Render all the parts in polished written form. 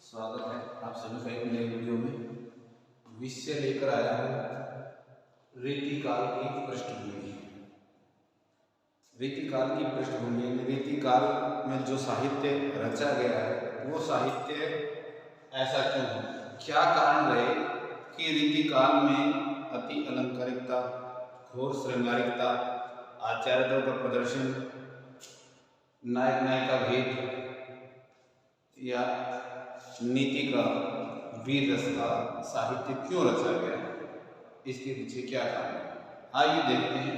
स्वागत है आप सभी का एक नए वीडियो में। विषय लेकर आया हूँ रीतिकाल की पृष्ठभूमि। रीतिकाल की पृष्ठभूमि में रीतिकाल में जो साहित्य रचा गया है वो साहित्य ऐसा क्यों है, क्या कारण रहे कि रीतिकाल में अति अलंकारिकता, घोर श्रृंगारिकता, आचार्यों का प्रदर्शन, नायक नायिका भेद या नीति का, वीर रस का साहित्य क्यों रचा गया, इसके पीछे क्या कारण है। आइए देखते हैं,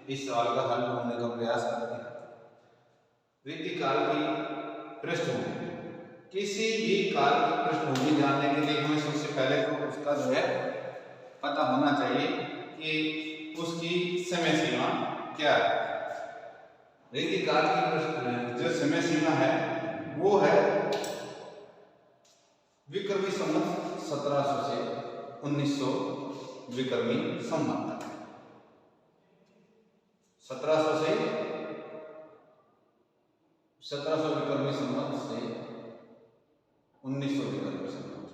इस सवाल का हल ढूंढने का प्रयास करते हैं। रीतिकाल की पृष्ठभूमि, किसी भी काल की पृष्ठभूमि जानने के लिए हमें सबसे पहले तो उसका जो है पता होना चाहिए कि उसकी समय सीमा क्या है। रीतिकाल की जो समय सीमा है वो है विक्रमी संवत 1700 से 1900 विक्रमी संवत तक। 1700 विक्रमी संवत से 1900 विक्रमी संवत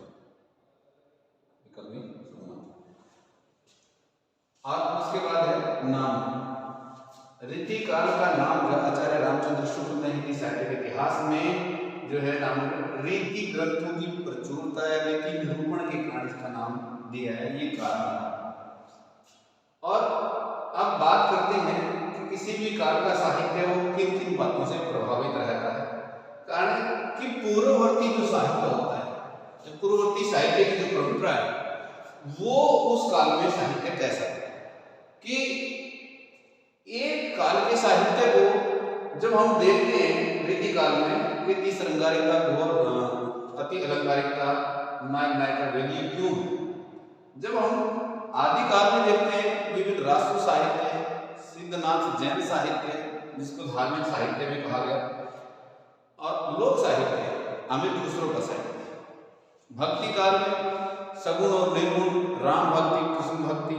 और उसके बाद है नाम। रीतिकाल का नाम जो आचार्य रामचंद्र शुक्ल ने हिंदी साहित्य के इतिहास में जो है नाम रीति ग्रंथों की प्रचुरता है, लेकिन निरूपण के कारण इसका नाम दिया है, ये कारण है। और अब बात करते हैं कि किसी भी काल का साहित्य वो किन किन बातों से प्रभावित रहता है। कारण कि पूर्ववर्ती जो साहित्य होता है, पूर्ववर्ती साहित्य की जो परंपरा है वो उस काल में साहित्य कैसा है कि एक काल के साहित्य को जब हम देखते हैं रीतिकाल में अति श्रृंगारिकता, घोर अति अलंकारिकता, नायक नायिका भेद क्यों है। जब हम आदिकाल में देखते हैं विविध राष्ट्र साहित्य, सिद्धनाथ जैन साहित्य जिसको धार्मिक साहित्य भी कहा गया, और लोक साहित्य अमित खुसरो का साहित्य। भक्ति काल में सगुण और निर्गुण, राम भक्ति, कृष्ण भक्ति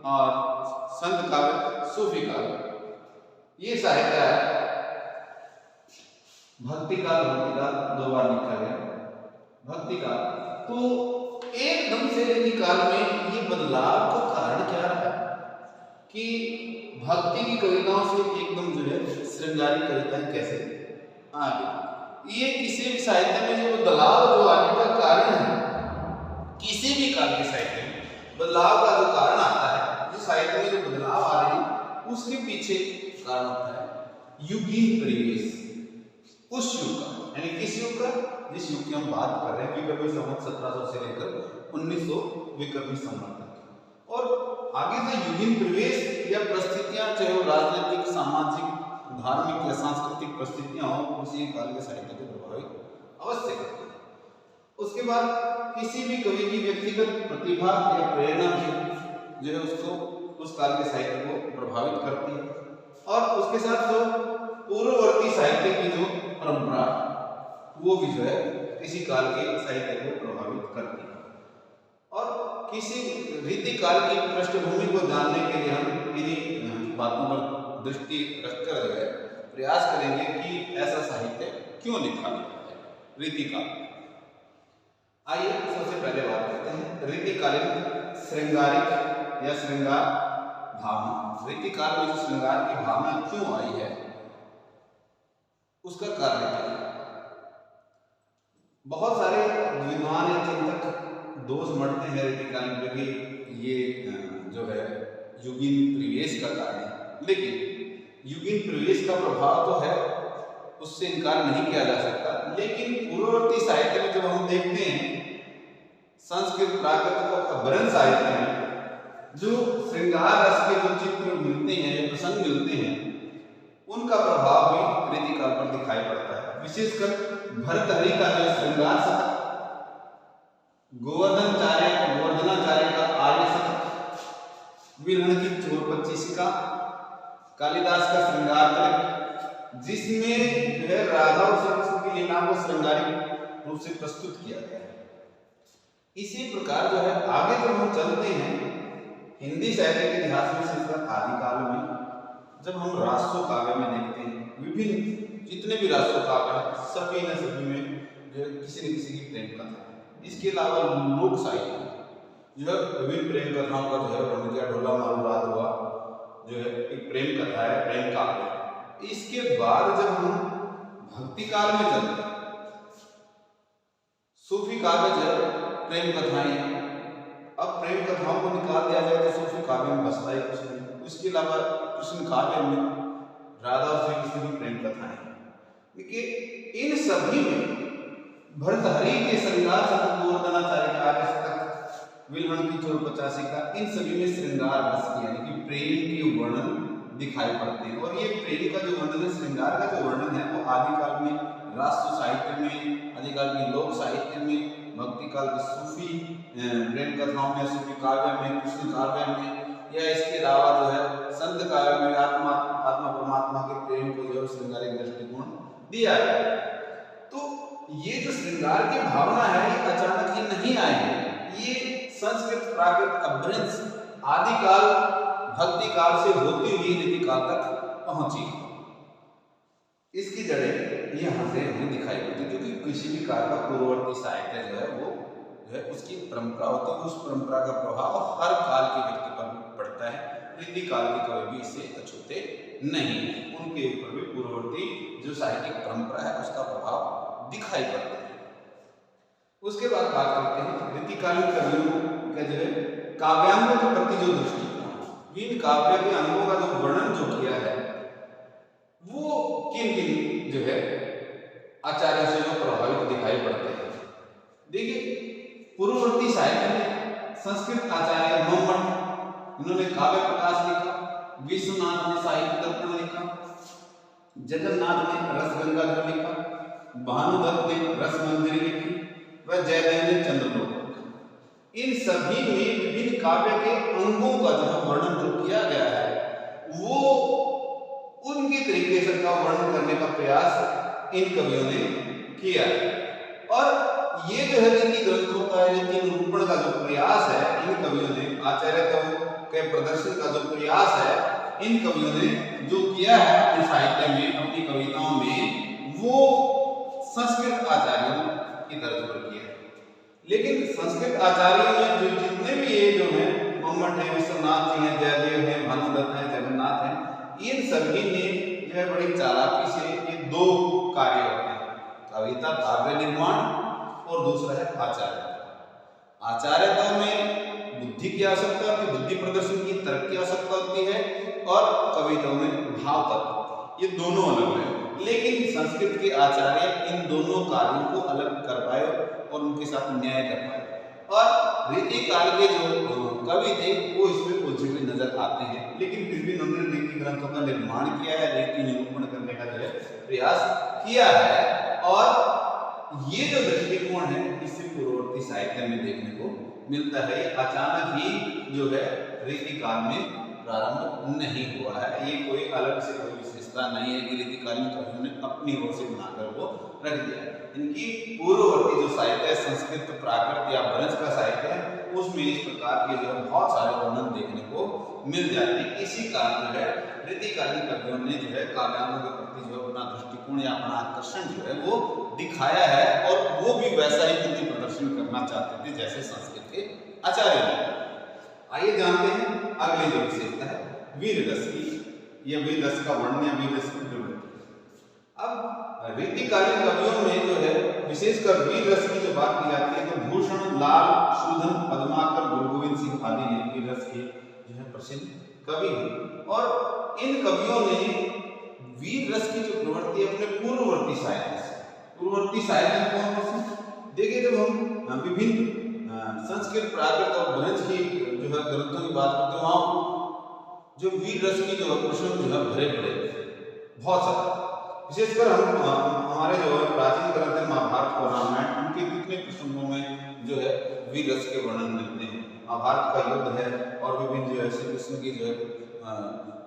और संत काव्य, सूफी काव्य, ये साहित्य है। भक्ति काल दो बार लिखा गया। भक्ति काल तो एकदम से रीतिकाल में ये बदलाव का कारण क्या रहा कि भक्ति की कविताओं से एकदम जो है श्रृंगारिक कविताएं कैसे आ गई। ये किसी भी साहित्य में जो बदलाव जो आने का कारण है, किसी भी काल के साहित्य में बदलाव का जो कारण आता है, जो साहित्य में जो बदलाव आ रहे हैं उसके पीछे कारण होता है युगीन परिवेश, उस युग का, यानी किस युग का, जिस युग की हम बात कर रहे हैं विक्रमी संवत 1700 से लेकर 1900 विक्रमी संवत तक। और आगे से युगीन परिवेश या परिस्थितियां, चाहे वो राजनीतिक, सामाजिक, धार्मिक या सांस्कृतिक परिस्थितियां हो, उसी काल के साहित्य को प्रभावित अवश्य करती है। उसके बाद किसी भी कवि की व्यक्तिगत प्रतिभा या प्रेरणा भी जो है उसको उस काल के साहित्य को प्रभावित करती है। और उसके साथ जो पूर्ववर्ती साहित्य की जो परंपरा वो भी जो है किसी काल के साहित्य को प्रभावित करती है। और किसी रीतिकाल की पृष्ठभूमि को जानने के लिए हम इन्हीं बातों पर दृष्टि रखकर जो है प्रयास करेंगे कि ऐसा साहित्य क्यों लिखा गया है रीतिकाल। आइए सबसे पहले बात करते हैं रीतिकालीन श्रृंगारिक या श्रृंगार भावना। रीतिकाल में जो श्रृंगार की भावना क्यों आई है उसका कारण क्या है। बहुत सारे विद्वान या चिंतक दोष मढ़ते हैं रीतिकाल में कि ये जो है युगीन परिवेश का कारण है, लेकिन युगीन परिवेश का प्रभाव तो है, उससे इनकार नहीं किया जा सकता। लेकिन पूर्ववर्ती साहित्य में जब हम देखते हैं संस्कृत, प्राकृत और अभ्रंश साहित्य में जो श्रृंगार रस के जो चित्र मिलते हैं, प्रसंग मिलते हैं, उनका प्रभाव भी रीतिकाल पर दिखाई पड़ता है। विशेषकर भर्तृहरि का जो श्रृंगार शतक, गोवर्धनाचार्य का आर्य शतक, विरहण की चोर पच्चीसिका, कालिदास का श्रृंगार तर्क, जिसमें जो है राधा और कृष्ण की लीला को श्रृंगारिक रूप से प्रस्तुत किया गया है। इसी प्रकार जो है आगे जब हम चलते हैं हिंदी साहित्य के इतिहास में सिलसिला आदिकाल में, जब हम राष्ट्र काव्य में देखते हैं विभिन्न जितने भी राष्ट्र काव्य हैं सभी न सभी में जो है किसी न किसी की प्रेम कथा है। इसके अलावा लोक साहित्य जो है विभिन्न प्रेम कथाओं का जो है वर्णन किया। ढोला मारू रात हुआ जो है एक प्रेम कथा है, प्रेम काव्य। इसके बाद जब हम भक्ति काल में चलते हैं, सूफी काव्य जो प्रेम कथाएं, अब प्रेम कथाओं को निकाल दिया जाए तो सूफी काव्य में बसता ही कुछ नहीं। इसके अलावा कृष्ण काव्य में राधा और श्री कृष्ण की प्रेम कथाएं। देखिए इन सभी में भर्तहरि के श्रृंगार गोवर्धनाचार्य का आर्य तक विलहन की चोर 85 का, इन सभी में श्रृंगार रस की यानी कि प्रेम के वर्णन दिखाई पड़ते हैं। और ये प्रेम का जो वर्णन है, श्रृंगार का जो वर्णन है, वो आदिकाल में राष्ट्र साहित्य में, आदिकाल की लोक साहित्य में, भक्ति काल की सूफी प्रेम कथाओं में, सूफी काव्य में, कृष्ण काव्य में, या इसके अलावा जो है संत काव्य में आत्मा परमात्मा के प्रेम को जो है श्रृंगारिक दृष्टिकोण दिया है। तो ये जो श्रृंगार की भावना है ये अचानक ही नहीं आई है, ये संस्कृत प्राकृत अपभ्रंश आदिकाल भक्ति काल से होती हुई रीति काल तक पहुंची। इसकी जड़ें यहाँ से हमें दिखाई देती है, क्योंकि किसी भी काल का पूर्ववर्ती साहित्य जो है वो जो है उसकी परंपरा होती है, उस परंपरा का प्रभाव हर काल के व्यक्ति पर पड़ता है। रीति काल के कवि भी इससे अछूते नहीं, उनके ऊपर भी पूर्ववर्ती जो साहित्यिक परंपरा है उसका प्रभाव दिखाई पड़ता है। उसके बाद बात करते हैं रीतिकालीन कवियों का जो है काव्यांगों के प्रति जो दृष्टिकोण, इन काव्य के अंगों का जो वर्णन जो किया है वो किन किन जो है आचार्यों से जो प्रभावित दिखाई पड़ते हैं। देखिए पूर्ववर्ती साहित्य में संस्कृत आचार्य मम्मट, इन्होंने काव्य प्रकाश लिखा, विश्वनाथ ने साहित्य दर्पण लिखा, जगन्नाथ ने रसगंगाधर लिखा, भानुदत्त ने रसमंजरी लिखी व जयदेव ने चंद्रलोक। इन सभी में विभिन्न काव्य के अंगों का जो वर्णन जो किया गया है वो उनके तरीके से का वर्णन करने का प्रयास इन कवियों ने किया है। और ये जो है रीति ग्रंथों का, रीति निरूपण का जो प्रयास है इन कवियों ने, आचार्यत्व के प्रदर्शन का जो प्रयास है इन कवियों ने जो किया है अपने साहित्य में, अपनी कविताओं में, वो संस्कृत आचार्यों की तरफ पर किया है। लेकिन संस्कृत आचार्यों में जो जितने भी ये जो है मम्मट है, विश्वनाथ जी हैं, जयदेव है, भानुदत्त है, जगन्नाथ है, इन सभी ने जो है बड़ी चालाकी से ये दो कार्य होते हैं, कविता काव्य निर्माण और दूसरा है आचार्यता। आचार्यता में बुद्धि की आवश्यकता होती है, बुद्धि प्रदर्शन की तर्क की आवश्यकता होती है, और कविताओं में भाव तत्व, ये दोनों अलग है। लेकिन संस्कृत के आचार्य इन दोनों कार्यों को अलग कर पाए और उनके साथ न्याय कर पाए। और रीति काल के जो कवि थे वो इसमें उलझे हुए नजर आते हैं, लेकिन फिर भी उन्होंने रीति ग्रंथों का निर्माण किया है, रीति निरूपण करने का जो है प्रयास किया है। और ये जो दृष्टिकोण है इससे पूर्ववर्ती साहित्य में देखने को मिलता है। अचानक ही जो है रीति काल में प्रारंभ नहीं हुआ है, ये कोई अलग से कोई विशेषता नहीं है कि रीतिकालीन कवियों ने अपनी ओर से बनाकर वो रख दिया। इनकी पूर्ववर्ती जो साहित्य है संस्कृत प्राकृत या ब्रज का साहित्य है उसमें इस प्रकार के जो है बहुत सारे वर्णन देखने को मिल जाते हैं। इसी कारण जो है रीतिकालीन कवियों ने जो है काव्यांगों के प्रति जो है अपना दृष्टिकोण या अपना आकर्षण जो है वो दिखाया है, और वो भी वैसा ही बुद्धि प्रदर्शन करना चाहते थे जैसे संस्कृत के आचार्य ने। आइए जानते हैं अगली जो विशेषता है वीर रस की, यह वीर रस का वर्णन या वीर रस की प्रवृत्ति। अब रीतिकालीन कवियों में जो है विशेषकर वीर रस की जो बात की जाती है तो भूषण, लाल, शूधन, पद्माकर, गुरु गोविंद सिंह आदि ने वीर रस के जो है प्रसिद्ध कवि हैं। और इन कवियों ने वीर रस की जो प्रवृत्ति अपने पूर्ववर्ती साहित्य से, पूर्ववर्ती साहित्य कौन कौन से देखिए, जब हम विभिन्न संस्कृत प्राकृत और ब्रज की जो है ग्रंथों की बात करते हैं वहाँ जो वीर रस की जो प्रश्न जो है भरे पड़े बहुत सारे, विशेषकर हम हमारे जो है प्राचीन ग्रंथ है महाभारत और रामायण, उनके कितने प्रसंगों में जो है वीर रस के वर्णन मिलते हैं। महाभारत का युद्ध है और विभिन्न जो है श्री कृष्ण की जो है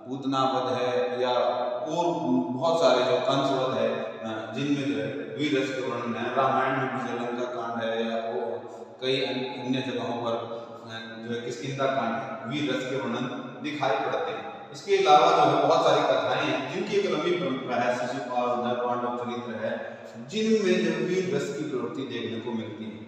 पूतना वध है या और बहुत सारे जो कंस वध है जिनमें जो है वीर रस के वर्णन है। रामायण में भी लंका कांड है या वो कई अन्य जगहों पर जो है किष्किंधा कांड है, वीर रस के वर्णन दिखाई पड़ते हैं। इसके अलावा जो है बहुत सारी कथाएं हैं जिनकी एक लंबी परंपरा है, शिशुपाल, उदय पांडव चरित्र है, जिनमें जो वीर रस की प्रवृत्ति देखने को मिलती है।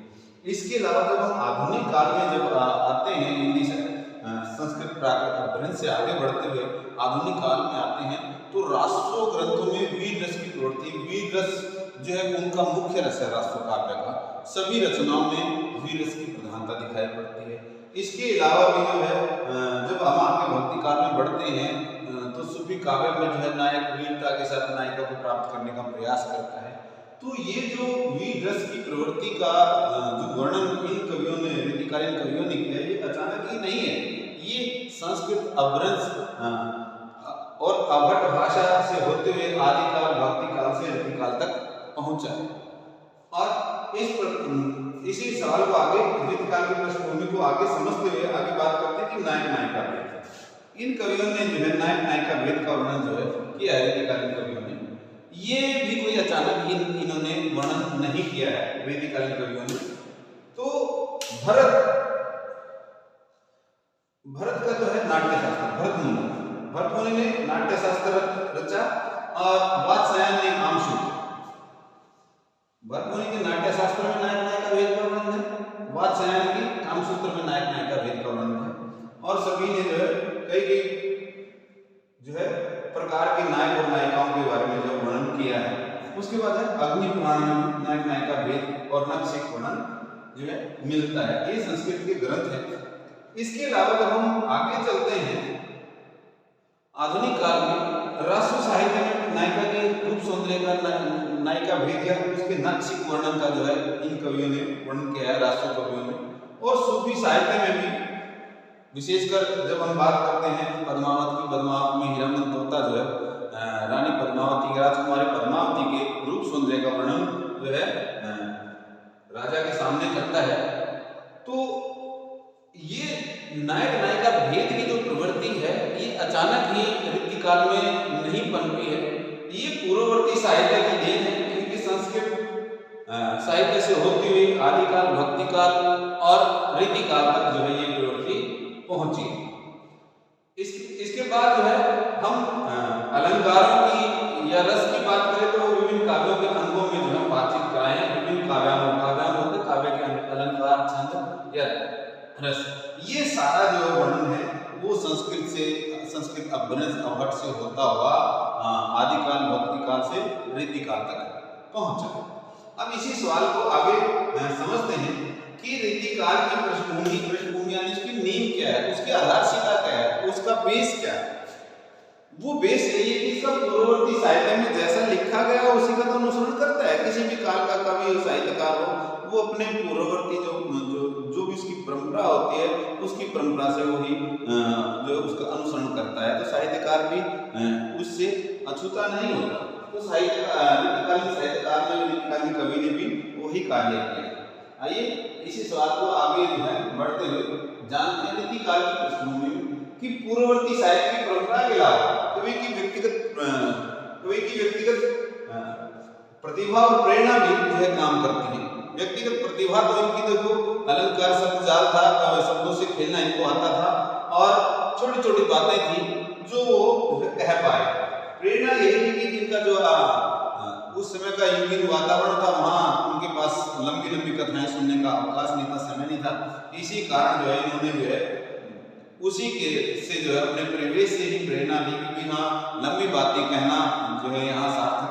इसके अलावा जब हम आधुनिक काल में जब आते हैं, हिंदी से संस्कृत प्राकृत अपभ्रंश से आगे बढ़ते हुए आधुनिक काल में आते हैं, तो राष्ट्रों ग्रंथों में वीर रस की प्रवृत्ति, वीर रस जो है उनका मुख्य रस है राष्ट्र काव्य का। सभी रचनाओं में वीर रस की प्रधानता दिखाई पड़ती है। इसके अलावा भी जो है जब हम आगे भक्ति काल में बढ़ते हैं तो सूफी काव्य में जो है नायक वीरता के साथ नायिका को प्राप्त करने का प्रयास करता है। तो ये जो वीर रस की प्रवृत्ति का जो वर्णन इन कवियों ने, रीतिकालीन कवियों ने किया, ये अचानक ही नहीं है, ये संस्कृत अपभ्रंश और अभट्ट भाषा से होते हुए आदिकाल, भक्ति काल से रीतिकाल तक पहुंचा है। और इसी सवाल को आगे, रीतिकाल की पृष्ठभूमि को आगे समझते हुए आगे बात करते हैं कि नायक नायिका भेद। इन कवियों ने जो है नायक नायिका भेद का वर्णन जो है किया है रीतिकालीन कवियों ने। ये भी कोई अचानक इन्होंने वर्णन नहीं किया है रीतिकालीन कवियों ने। तो भरत का जो है नाट्य शास्त्र, भरत मुनि ने नाट्य शास्त्र रचा और वात्स्यायन ने कामसूत्र। भरत मुनि के नाट्य शास्त्र में नायक नायिका भेद का वर्णन है, वात्स्यायन की कामसूत्र में नायक नायिका भेद का वर्णन है। और सभी ने जो है कई जो है प्रकार के नायक और नायिकाओं के बारे में जो वर्णन किया है। उसके बाद है अग्नि पुराण में नायक नायिका भेद और नक्षिक वर्णन जो है मिलता है। ये संस्कृत के ग्रंथ है। इसके अलावा जब हम आगे चलते हैं आधुनिक काल में राष्ट्र साहित्य में नायिका के रूप सौंदर्य का नायिका भेद या उसके नक्षिक वर्णन का जो है इन कवियों ने वर्णन किया है, राष्ट्र कवियों ने। और सूफी साहित्य में भी विशेषकर जब हम बात करते हैं पद्मावत की, पद्मावत में हीरामन तोता जो है रानी पद्मावती, राजकुमारी पद्मावती के रूप सौंदर्य का वर्णन जो है राजा के सामने करता है। तो ये नायक नायिका भेद की जो प्रवृत्ति है ये अचानक ही रीतिकाल में नहीं पनपी है, ये पूर्ववर्ती साहित्य की देन है। क्योंकि संस्कृत साहित्य से होती हुई आदिकाल, भक्ति काल और रीतिकाल तक जो है ये प्रवृत्ति पहुंची। इसके बाद जो है हम अलंकारों की या रस की बात करें तो विभिन्न काव्यों के अंगों में जो हम बातचीत कराए हैं, विभिन्न काव्यों होते काव्य के अलंकार, छंद या रस, ये सारा जो वर्णन है वो संस्कृत अपभ्रंश अभट्ट से होता हुआ आदिकाल, भक्ति काल से रीतिकाल तक पहुंचा। अब इसी सवाल को आगे समझते हैं कि रीतिकाल की पृष्ठभूमि यानी उसकी नींव क्या है, उसकी आधारशिला क्या है, उसका बेस क्या है। वो बेस यही है कि इसका पूर्ववर्ती साहित्य में जैसा लिखा गया उसी का तो अनुसरण करता है। किसी भी काल का कवि साहित्यकार हो वो अपने पूर्ववर्ती जो भी उसकी परंपरा होती है उसकी परंपरा से वही जो उसका अनुसरण करता है। तो साहित्यकार भी उससे अछूता नहीं होता। तो रीतिकालीन साहित्यकार ने, रीतिकालीन कवि ने भी वही कार्य किया। आइए इसी सवाल को आगे जो है बढ़ते हुए जानते हैं रीतिकाल की पृष्ठभूमि में कि पूर्ववर्ती साहित्य की परंपरा के अलावा कवि की व्यक्तिगत प्रतिभा और प्रेरणा भी जो है काम करती है। व्यक्तिगत प्रतिभा तो इनकी देखो अलंकार शब्द जाल था, शब्दों से खेलना इनको आता था और छोटी छोटी बातें थी जो वो कह पाए। प्रेरणा यही थी कि इनका जो उस समय का युगीन वातावरण था, वहाँ उनके पास लंबी लंबी कथाएं सुनने का अवकाश नहीं था, समय नहीं था। इसी कारण जो है इन्होंने जो है उसी के से जो है अपने परिवेश से ही प्रेरणा ली कि हाँ लंबी बातें कहना जो है यहाँ सार्थक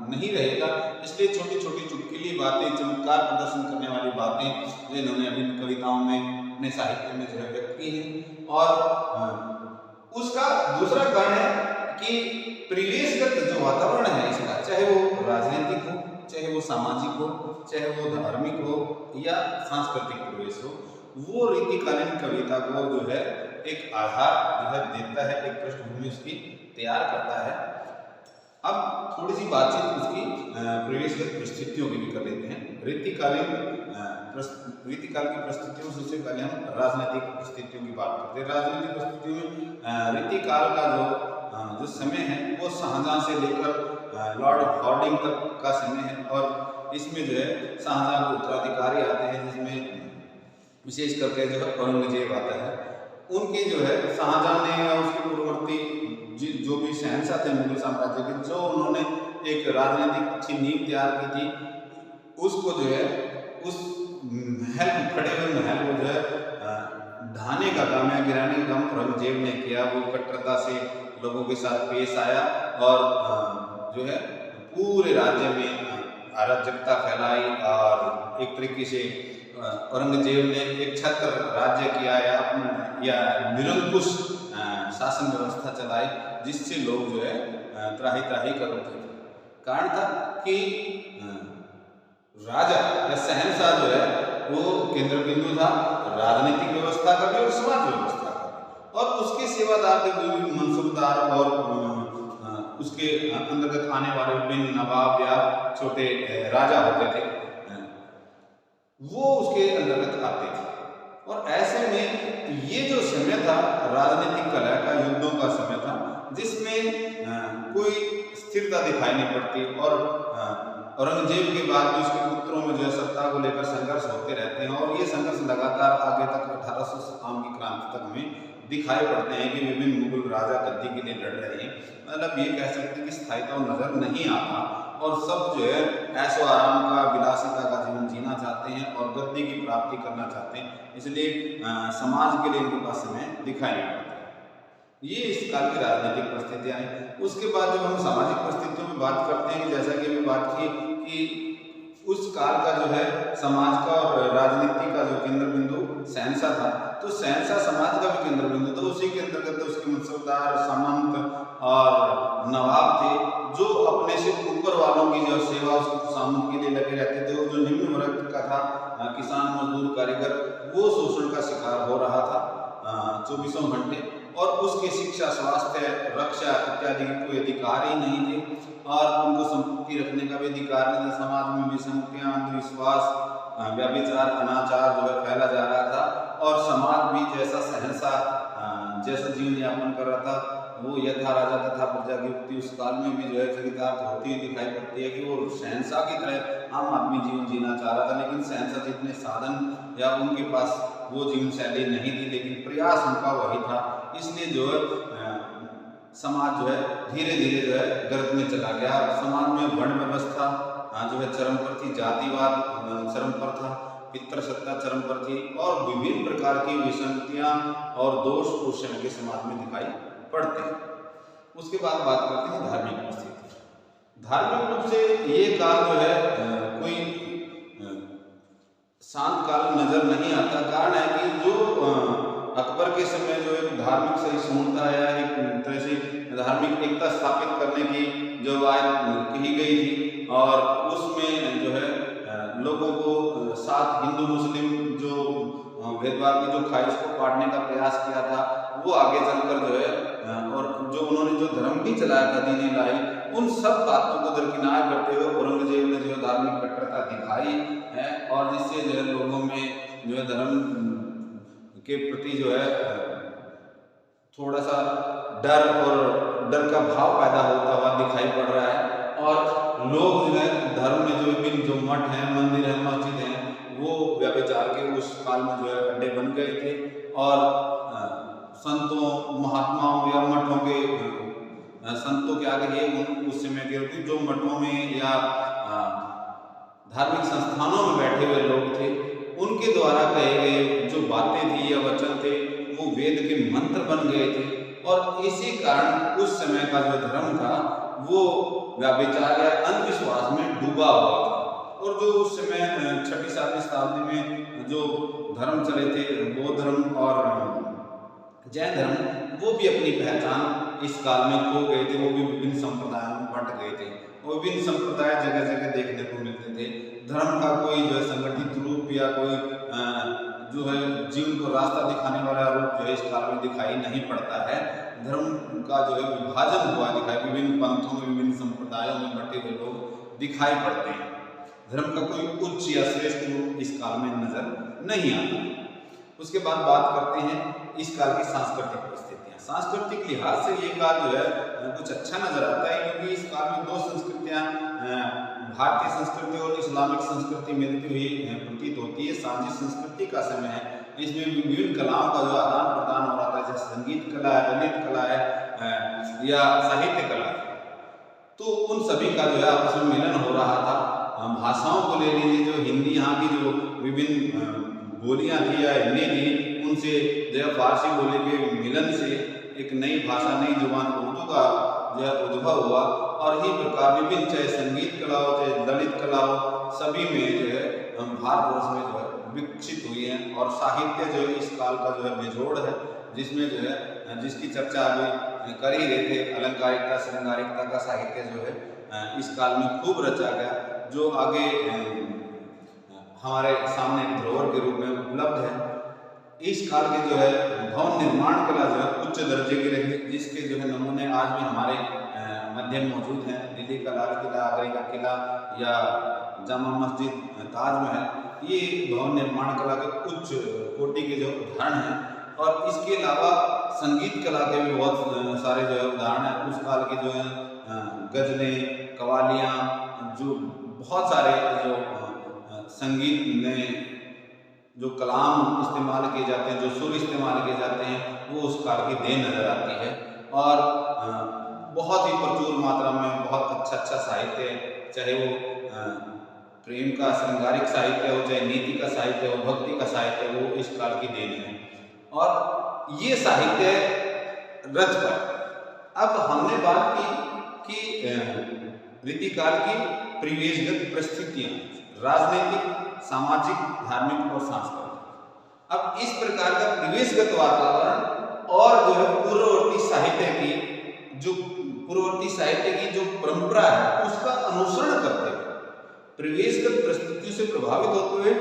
नहीं रहेगा, इसलिए छोटी छोटी चुटकीली बातें, चमत्कार प्रदर्शन करने वाली बातें जो इन्होंने अपनी कविताओं में, अपने साहित्य में जो है व्यक्त की है। और उसका दूसरा कारण है कि परिवेशगत जो वातावरण है इसका, चाहे वो राजनीतिक हो, चाहे वो सामाजिक हो, चाहे वो धार्मिक हो या सांस्कृतिक परिवेश हो, वो रीतिकालीन कविता को जो है एक आधार जो है देता है, एक पृष्ठभूमि उसकी तैयार करता है। अब थोड़ी सी बातचीत उसकी परिवेशगत परिस्थितियों की भी कर लेते हैं। रीतिकाल की परिस्थितियों से सबसे पहले हम राजनीतिक परिस्थितियों की बात करते हैं। राजनीतिक परिस्थितियों में रीतिकाल का जो समय है वो शाहजहां से लेकर लॉर्ड हॉर्डिंग तक का समय है और इसमें जो है शाहजहां के उत्तराधिकारी आते हैं, जिसमें विशेष करके जो है औरंगजेब आता है। उनकी जो है शाहजहां ने या उसके पूर्ववर्ती जो भी शहंशाह थे मुगल साम्राज्य के, जो उन्होंने एक राजनीतिक अच्छी नींव तैयार की थी, उसको जो है उस महल खड़े हुए महल को जो है ढाने का काम या गिराने का काम औरंगजेब ने किया। वो कट्टरता से लोगों के साथ पेश आया और जो है पूरे राज्य में अराजकता फैलाई और एक तरीके से औरंगजेब ने एक छत्र राज्य किया या निरंकुश शासन व्यवस्था चलाई, जिससे लोग जो है त्राही त्राही कर उठे थे। कारण था कि राजा या शहंशाह जो है वो केंद्र बिंदु था राजनीतिक व्यवस्था का भी और समाज व्यवस्था का भी, और उसके सेवादार थे विभिन्न मनसबदार और उसके अंतर्गत आने वाले विभिन्न नवाब या छोटे राजा होते थे, वो उसके अंतर्गत आते थे। और ऐसे में ये जो समय था राजनीतिक कलह का, युद्धों का समय था, जिसमें कोई स्थिरता दिखाई नहीं पड़ती और औरंगजेब के बाद भी उसके पुत्रों में जो है सत्ता को लेकर संघर्ष होते रहते हैं और ये संघर्ष लगातार आगे तक 1857 की क्रांति तक हमें दिखाई पड़ते हैं कि विभिन्न मुगल राजा गद्दी के लिए लड़ रहे हैं। मतलब ये कह सकते हैं कि स्थायित्व नजर नहीं आता और सब जो है ऐशो आराम का, विलासिता का जीवन जीना चाहते हैं और गद्दी की प्राप्ति करना चाहते हैं, इसलिए समाज के लिए इनके पास समय दिखाई नहीं पड़ता। ये इस काल की राजनीतिक परिस्थितियां हैं। उसके बाद जब हम सामाजिक परिस्थितियों में बात करते हैं, जैसा कि अभी बात की कि उस काल का जो है समाज का और राजनीति का जो केंद्र बिंदु शहंशाह था, तो शहंशाह समाज का भी केंद्र बिंदु था। उसी के अंतर्गत उसके मनसबदार, सामंत और नवाब थे, जो अपने से ऊपर वालों की जो सेवा उसके सामंत के लिए लगे रहते थे। और जो निम्न वर्ग का था, किसान, मजदूर, कारीगर, वो शोषण का शिकार हो रहा था 24 घंटे, और उसके शिक्षा, स्वास्थ्य, रक्षा इत्यादि के कोई अधिकार ही नहीं थे और उनको संपत्ति रखने का भी अधिकार नहीं था। समाज में विसंगतियां, अंधविश्वास, व्यभिचार, अनाचार जो है फैला जा रहा था और समाज भी जैसा शहंशाह जैसा जीवन यापन कर रहा था, वो यथा राजा तथा प्रजा की युक्ति उस काल में भी जो है चरितार्थ होती हुई दिखाई पड़ती है कि वो शहंशाह की तरह आम आदमी जीवन जीना चाह रहा था, लेकिन शहंशाह जितने साधन या उनके पास वो जीवन शैली नहीं थी, लेकिन प्रयास उनका वही था। इसलिए जो है समाज जो है धीरे धीरे जो है गर्त में चला गया। समाज में वर्ण व्यवस्था जो है चरम पर थी, जातिवाद चरम पर था, पितृसत्ता चरम पर थी और विभिन्न प्रकार की विसंगतियां और दोष उस समय के समाज में दिखाई पड़ते हैं। उसके बाद बात करते हैं धार्मिक परिस्थिति। धार्मिक रूप से ये काल जो है कोई शांत काल नजर नहीं आता। कारण है कि जो अकबर के समय जो एक धार्मिक सहिष्णुता या एक तरह से धार्मिक एकता स्थापित करने की जो बात कही गई थी और उसमें जो है लोगों को साथ हिंदू मुस्लिम जो भेदभाव की जो ख्वाहिश को पाड़ने का प्रयास किया था, वो आगे चलकर जो है और जो उन्होंने जो धर्म भी चलाया था, दीन लाई, उन सब बातों को दरकिनार करते हुए औरंगजेब ने जो धार्मिक कट्टरता दिखाई है और जिससे जो है लोगों में जो है धर्म के प्रति जो है थोड़ा सा डर और डर का भाव पैदा होता हुआ दिखाई पड़ रहा है। और लोग जो है धर्म में जो विभिन्न जो मठ हैं, मंदिर हैं, मस्जिद हैं, वो व्यभिचार के उस काल में जो है अड्डे बन गए थे और संतों, महात्माओं या मठों के संतों के आगे ये उस समय के जो मठों में या धार्मिक संस्थानों में बैठे हुए लोग थे, उनके द्वारा कहे गए जो बातें थी या वचन थे, वो वेद के मंत्र बन गए थे और इसी कारण उस समय का जो धर्म था वो व्यभिचार या अंधविश्वास में डूबा हुआ था। और जो उस समय 6वीं-7वीं शताब्दी में जो धर्म चले थे, बौद्ध धर्म और जैन धर्म, वो भी अपनी पहचान इस काल में खो गए थे। वो भी विभिन्न संप्रदायों में बंट गए थे और विभिन्न संप्रदाय जगह जगह देखने को मिलते थे। धर्म का कोई जो है संगठित रूप या कोई जो है जीवन को रास्ता दिखाने वाला रूप जो है इस काल में दिखाई नहीं पड़ता है। धर्म का जो है विभाजन हुआ दिखाई, विभिन्न पंथों में, विभिन्न संप्रदायों में बटे हुए लोग दिखाई पड़ते हैं। धर्म का कोई उच्च या श्रेष्ठ रूप इस काल में नजर नहीं आता। उसके बाद बात करते हैं इस काल की सांस्कृतिक परिस्थितियां। सांस्कृतिक लिहाज से ये काल जो है कुछ अच्छा नजर आता है, क्योंकि इस काल में दो संस्कृतियां, भारतीय संस्कृति और इस्लामिक संस्कृति मिलती हुई प्रतीत होती है। सांझी संस्कृति का समय है इसमें विभिन्न कलाओं का जो आदान प्रदान हो रहा था, जैसे संगीत कला है, ललित कला है या साहित्य कला, तो उन सभी का जो है आपस में मिलन हो रहा था। भाषाओं को ले लीजिए, जो हिंदी यहाँ की जो विभिन्न बोलियाँ थी या हिंदी थी, उनसे जो है फारसी बोली के मिलन से एक नई भाषा, नई जुबान उर्दू का जो है उद्भव हुआ। और इसी प्रकार विभिन्न, चाहे संगीत कला हो, चाहे ललित कला हो, सभी में जो है भारतवर्ष में जो है विकसित हुई है। और साहित्य जो है इस काल का जो है बेजोड़ है, जिसमें जो है जिसकी चर्चा अभी कर ही रहे थे, अलंकारिकता श्रृंगारिकता का साहित्य जो है इस काल में खूब रचा गया, जो आगे हमारे सामने एक धरोहर के रूप में उपलब्ध है। इस काल के जो है भवन निर्माण कला जो है उच्च दर्जे की रही, जिसके जो है नमूने आज भी हमारे मध्य में मौजूद हैं। दिल्ली का लाल किला, आगरा का किला या जामा मस्जिद, ताजमहल, ये भवन निर्माण कला के उच्च कोटि के जो उदाहरण हैं। और इसके अलावा संगीत कला के भी बहुत सारे जो है उदाहरण हैं। उस काल के जो है गजलें, कवालियाँ, जो बहुत सारे जो संगीत में जो कलाम इस्तेमाल किए जाते हैं, जो सुर इस्तेमाल किए जाते हैं, वो उस काल की देन नजर आती है। और बहुत ही प्रचुर मात्रा में बहुत अच्छा साहित्य है, चाहे वो प्रेम का श्रृंगारिक साहित्य हो, चाहे नीति का साहित्य हो, भक्ति का साहित्य हो, इस काल की देन है। और ये साहित्य रच पाए। अब हमने बात की कि रीतिकाल की परिवेशगत परिस्थितियाँ, राजनीतिक, सामाजिक, धार्मिक और सांस्कृतिक। अब इस प्रकार का परिवेशगत वातावरण और जो है पूर्ववर्ती साहित्य की जो परंपरा है, उसका अनुसरण करते हुए, परिवेशगत परिस्थितियों से प्रभावित होते हुए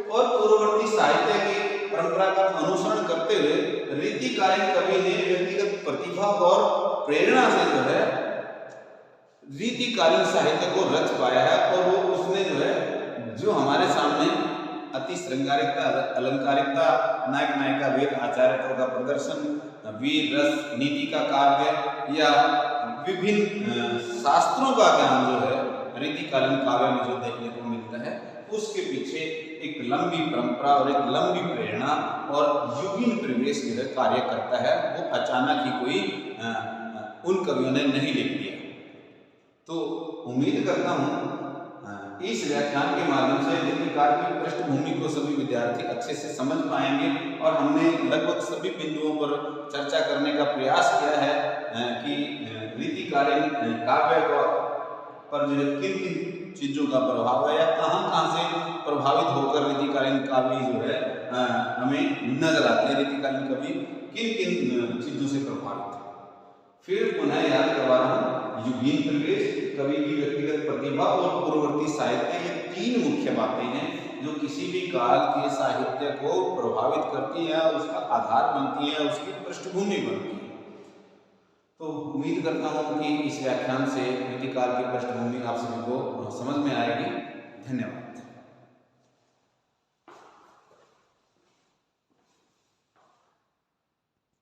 और पूर्ववर्ती साहित्य की परंपरा का अनुसरण करते हुए रीतिकालीन कवि ने व्यक्तिगत प्रतिभा और प्रेरणा से जो है रीतिकालीन साहित्य को रच पाया है। और वो उसने जो है जो हमारे सामने अति श्रृंगारिकता, अलंकारिकता, नायक नायिका वेद आचार्यता का प्रदर्शन, वीर रस, नीति का काव्य या विभिन्न शास्त्रों का ज्ञान जो है रीतिकालीन काव्य में जो देखने को मिलता है, उसके पीछे एक लंबी परंपरा और एक लंबी प्रेरणा और युगीन परिवेश जो है कार्य करता है। वो अचानक ही कोई उन कवियों ने नहीं लिख दिया। तो उम्मीद करता हूँ इस व्याख्यान के माध्यम से रीतिकाल की पृष्ठभूमि को सभी विद्यार्थी अच्छे से समझ पाएंगे। और हमने लगभग सभी बिंदुओं पर चर्चा करने का प्रयास किया है कि रीतिकालीन काव्य पर जो है किन किन चीज़ों का प्रभाव है या कहाँ से प्रभावित होकर रीतिकालीन काव्य जो है हमें नजर आते हैं, रीतिकालीन कवि किन किन चीज़ों से प्रभावित है। फिर पुनः याद करवा रहा हूँ, युगीन परिवेश, कवि की व्यक्तिगत प्रतिभा और पूर्ववर्ती साहित्य, ये तीन मुख्य बातें हैं जो किसी भी काल के साहित्य को प्रभावित करती है, उसका आधार बनती है, उसकी पृष्ठभूमि बनती है। तो उम्मीद करता हूँ कि इस व्याख्यान से रीतिकाल की पृष्ठभूमि आप सभी को समझ में आएगी। धन्यवाद।